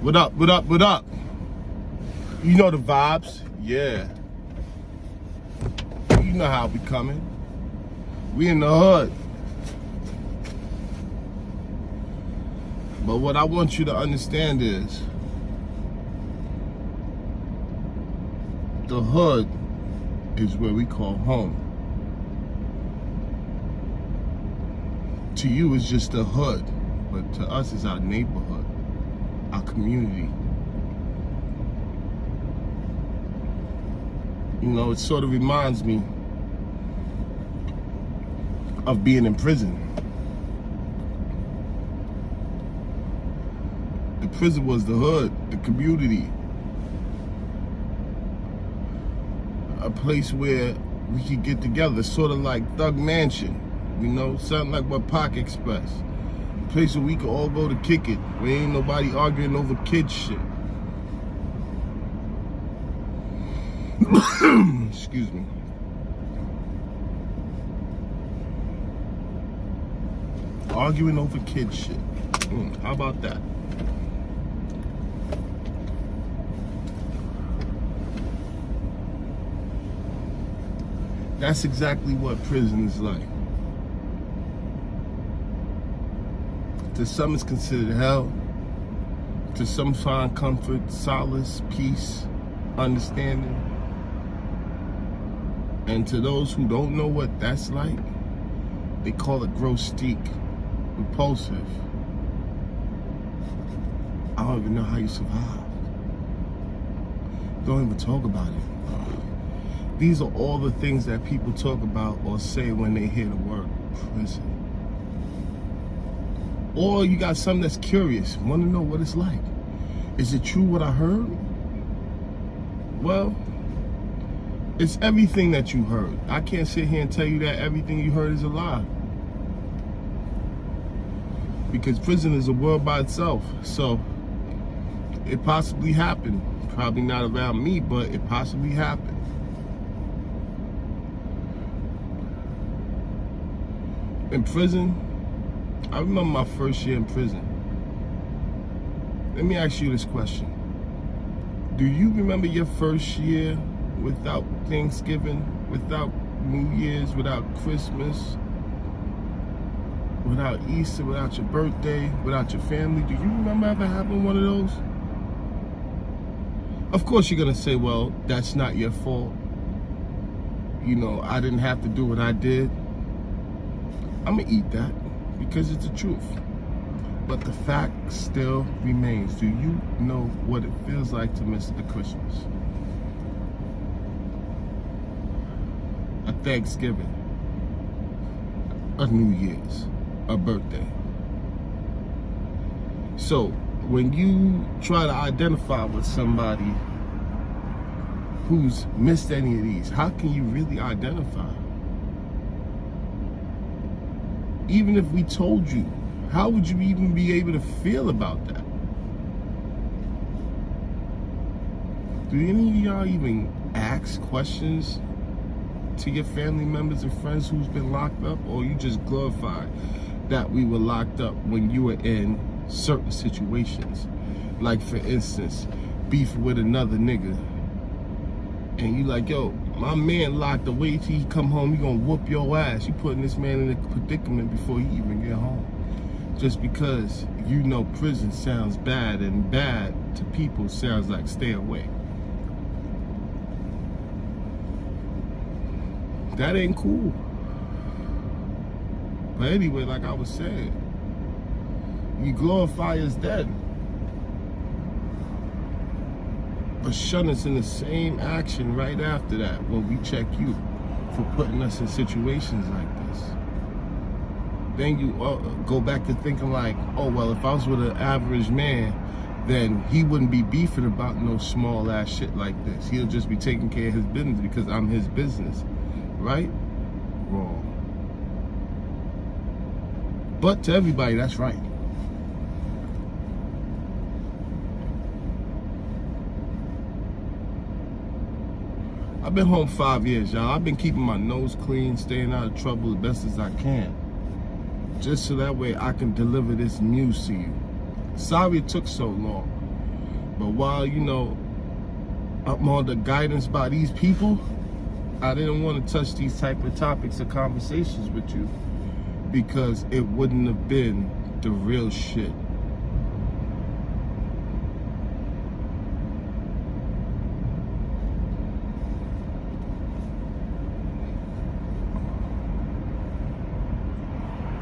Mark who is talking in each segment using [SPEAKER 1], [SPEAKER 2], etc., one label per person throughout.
[SPEAKER 1] What up, what up, what up? You know the vibes, yeah. You know how we coming. We in the hood. But what I want you to understand is, the hood is where we call home. To you, it's just the hood, but to us, it's our neighborhood, our community. You know, it sort of reminds me of being in prison. The prison was the hood, the community. A place where we could get together, sort of like Thug Mansion, you know, something like what Pac Express. A place where we could all go to kick it, where ain't nobody arguing over kid shit. Excuse me. Arguing over kid shit. How about that? That's exactly what prison is like. To some, it's considered hell. To some, find comfort, solace, peace, understanding. And to those who don't know what that's like, they call it grotesque, repulsive. I don't even know how you survived. Don't even talk about it. These are all the things that people talk about or say when they hear the word prison. Or you got something that's curious, want to know what it's like. Is it true what I heard? Well, it's everything that you heard. I can't sit here and tell you that everything you heard is a lie. Because prison is a world by itself. So it possibly happened. Probably not around me, but it possibly happened. In prison, I remember my first year in prison. Let me ask you this question. Do you remember your first year without Thanksgiving, without New Year's, without Christmas, without Easter, without your birthday, without your family? Do you remember ever having one of those? Of course you're gonna say, well, that's not your fault. You know, I didn't have to do what I did. I'm gonna eat that because it's the truth. But the fact still remains. Do you know what it feels like to miss the Christmas? A Thanksgiving, a New Year's, a birthday. So when you try to identify with somebody who's missed any of these, how can you really identify? Even if we told you, how would you even be able to feel about that? Do any of y'all even ask questions to your family members and friends who's been locked up? Or you just glorify that we were locked up when you were in certain situations? Like, for instance, beef with another nigga. And you like, yo, my man locked away till he come home, he gonna whoop your ass. You putting this man in a predicament before he even get home. Just because you know prison sounds bad, and bad to people sounds like stay away. That ain't cool. But anyway, like I was saying, you glorify us dead, but shun us in the same action right after that when we check you for putting us in situations like this. Then you go back to thinking like, oh, well, if I was with an average man, then he wouldn't be beefing about no small ass shit like this. He'll just be taking care of his business because I'm his business, right? Wrong. But to everybody, that's right. I've been home 5 years, y'all. I've been keeping my nose clean, staying out of trouble as best as I can. Just so that way I can deliver this news to you. Sorry it took so long. But while, you know, I'm under guidance by these people, I didn't want to touch these type of topics or conversations with you because it wouldn't have been the real shit.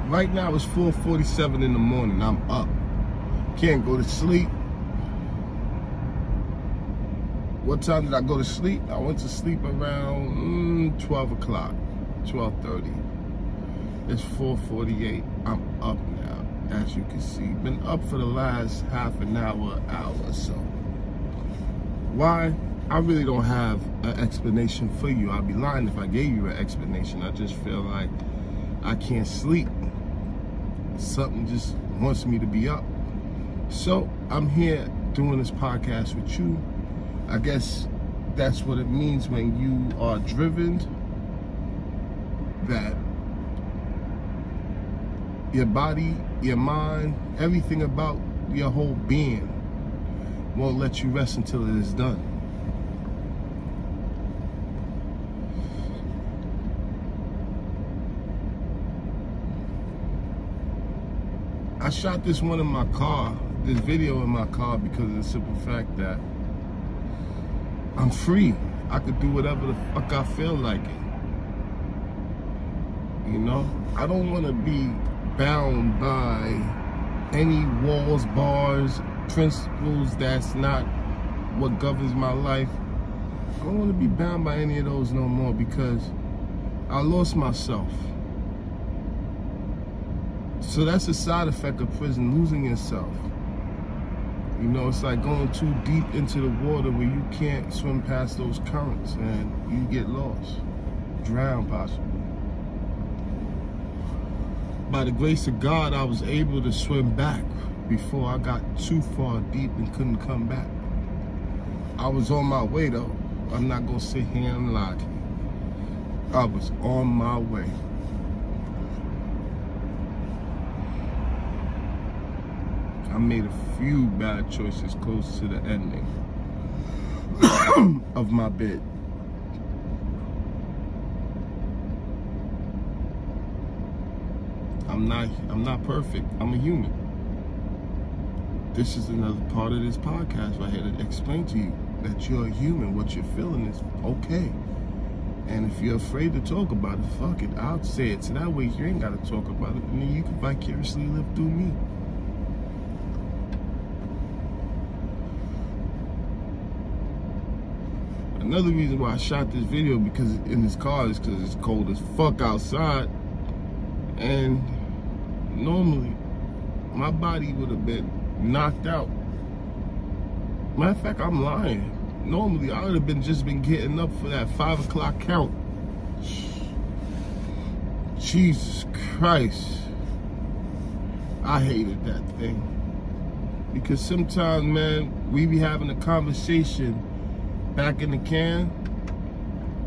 [SPEAKER 1] Right now it's 4:47 in the morning. I'm up. Can't go to sleep. What time did I go to sleep? I went to sleep around 12 o'clock, 12:30. It's 4:48. I'm up now, as you can see. Been up for the last half an hour or so. Why? I really don't have an explanation for you. I'd be lying if I gave you an explanation. I just feel like I can't sleep. Something just wants me to be up. So I'm here doing this podcast with you. I guess that's what it means when you are driven, that your body, your mind, everything about your whole being won't let you rest until it is done. I shot this video in my car, because of the simple fact that I'm free. I could do whatever the fuck I feel like it. You know? I don't want to be bound by any walls, bars, principles that's not what governs my life. I don't want to be bound by any of those no more because I lost myself. So that's a side effect of prison, losing yourself. You know, it's like going too deep into the water where you can't swim past those currents and you get lost, drown possibly. By the grace of God, I was able to swim back before I got too far deep and couldn't come back. I was on my way though. I'm not gonna sit here and lie to you. I was on my way. I made a few bad choices close to the ending of my bid. I'm not perfect. I'm a human. This is another part of this podcast right here to explain to you that you're a human. What you're feeling is okay. And if you're afraid to talk about it, fuck it. I'll say it. So that way you ain't got to talk about it. And then you can vicariously live through me. Another reason why I shot this video in this car is because it's cold as fuck outside. And normally, my body would have been knocked out. Matter of fact, I'm lying. Normally, I would have just been getting up for that 5 o'clock count. Jesus Christ. I hated that thing. Because sometimes, man, we be having a conversation back in the can,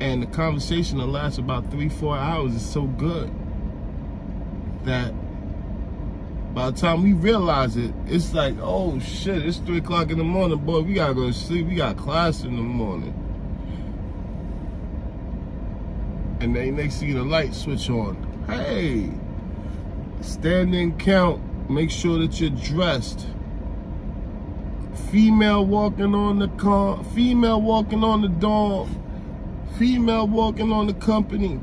[SPEAKER 1] and the conversation will last about 3-4 hours. It's so good that by the time we realize it, it's like, oh shit, it's 3 o'clock in the morning, boy, we gotta go to sleep, we got class in the morning. And then next thing you, the light switch on. Hey, standing count, make sure that you're dressed. Female walking on the car, female walking on the dorm, female walking on the company.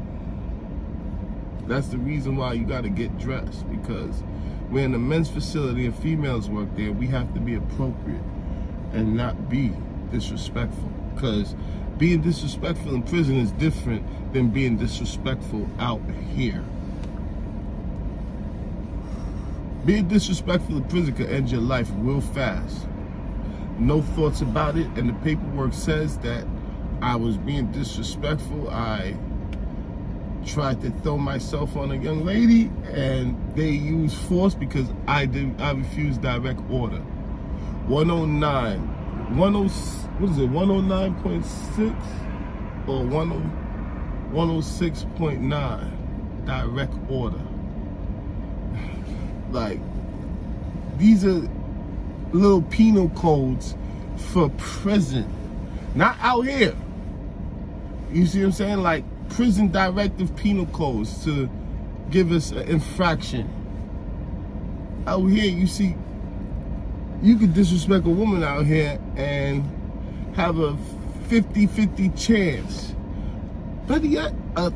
[SPEAKER 1] That's the reason why you gotta get dressed, because we're in a men's facility and females work there. We have to be appropriate and not be disrespectful, because being disrespectful in prison is different than being disrespectful out here. Being disrespectful in prison could end your life real fast. No thoughts about it, and the paperwork says that I was being disrespectful. I tried to throw myself on a young lady, and they used force because I refused direct order. 109.6 or 106.9 direct order. Like, these are little penal codes for prison. Not out here. You see what I'm saying? Like prison directive penal codes to give us an infraction. Out here, you see, you could disrespect a woman out here and have a 50-50 chance. Better yet, a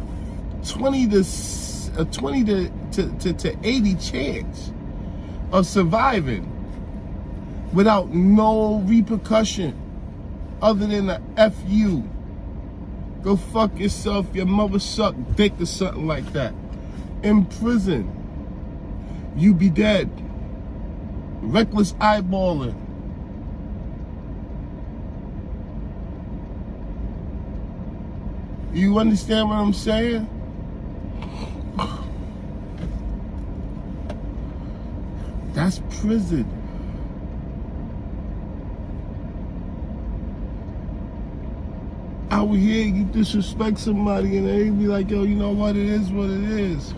[SPEAKER 1] 20 to 80 chance of surviving without no repercussion other than a F you. Go fuck yourself, your mother sucked dick or something like that. In prison, you be dead. Reckless eyeballing. You understand what I'm saying? That's prison. Out here, you disrespect somebody and they be like, yo, you know what, it is what it is.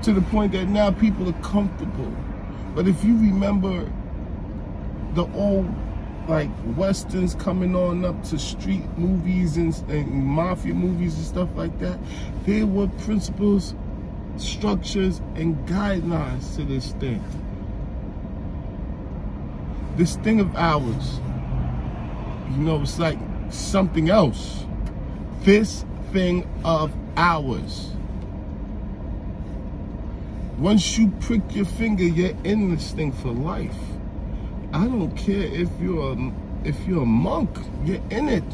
[SPEAKER 1] To the point that now people are comfortable. But if you remember the old, like, westerns coming on up to street movies and mafia movies and stuff like that, there were principles, structures, and guidelines to this thing. This thing of ours, you know, it's like something else. This thing of ours. Once you prick your finger, you're in this thing for life. I don't care if you're a monk, you're in it.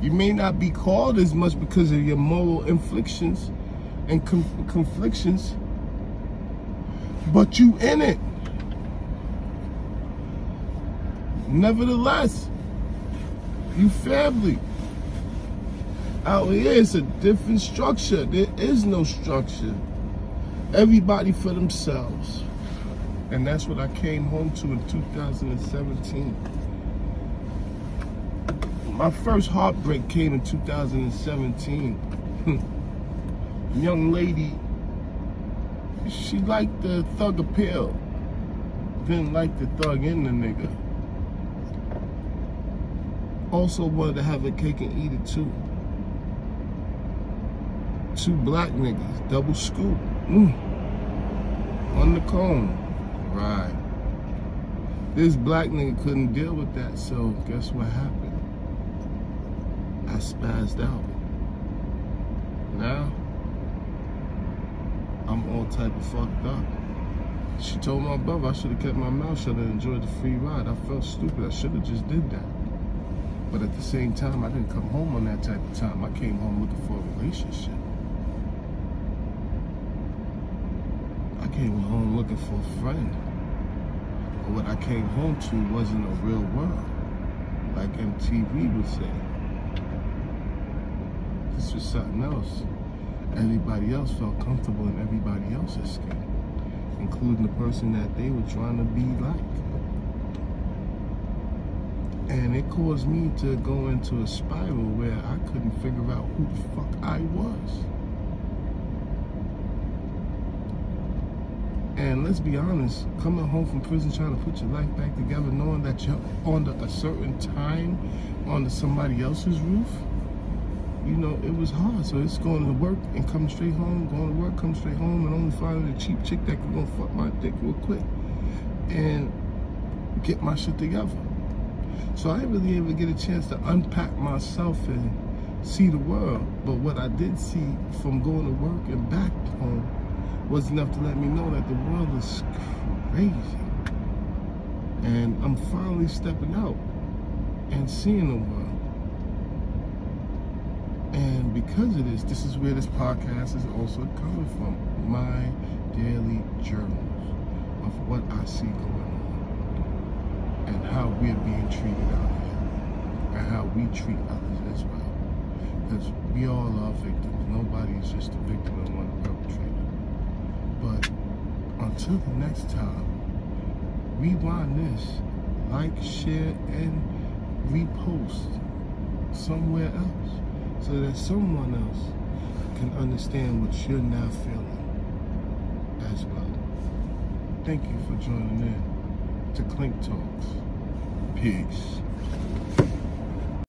[SPEAKER 1] You may not be called as much because of your moral inflictions and conflictions, but you in it. Nevertheless, you family. Out here, it's a different structure. There is no structure. Everybody for themselves. And that's what I came home to in 2017. My first heartbreak came in 2017. Young lady, she liked the thug appeal. Didn't like the thug in the nigga. Also wanted to have a cake and eat it too. Two black niggas, double scoop. On the cone. Right. This black nigga couldn't deal with that, so guess what happened? I spazzed out. Now, I'm all type of fucked up. She told my brother I should have kept my mouth shut and enjoyed the free ride. I felt stupid. I should have just did that. But at the same time, I didn't come home on that type of time. I came home looking for a relationship. I came home looking for a friend. But what I came home to wasn't a real world, like MTV would say. This was something else. Everybody else felt comfortable in everybody else's skin, including the person that they were trying to be like. And it caused me to go into a spiral where I couldn't figure out who the fuck I was. And let's be honest, coming home from prison trying to put your life back together, knowing that you're under a certain time, under somebody else's roof, you know, it was hard. So it's going to work and coming straight home, going to work, coming straight home, and only finding a cheap chick that could go fuck my dick real quick and get my shit together. So I didn't really ever get a chance to unpack myself and see the world. But what I did see from going to work and back home was enough to let me know that the world is crazy. And I'm finally stepping out and seeing the world. And because of this, this is where this podcast is also coming from. My daily journals of what I see going on and how we're being treated out here and how we treat others as well. Because we all are victims. Nobody is just a victim and one perpetrator. But until the next time, rewind this, like, share, and repost somewhere else so that someone else can understand what you're now feeling as well. Thank you for joining in to Clink Talks. Peace.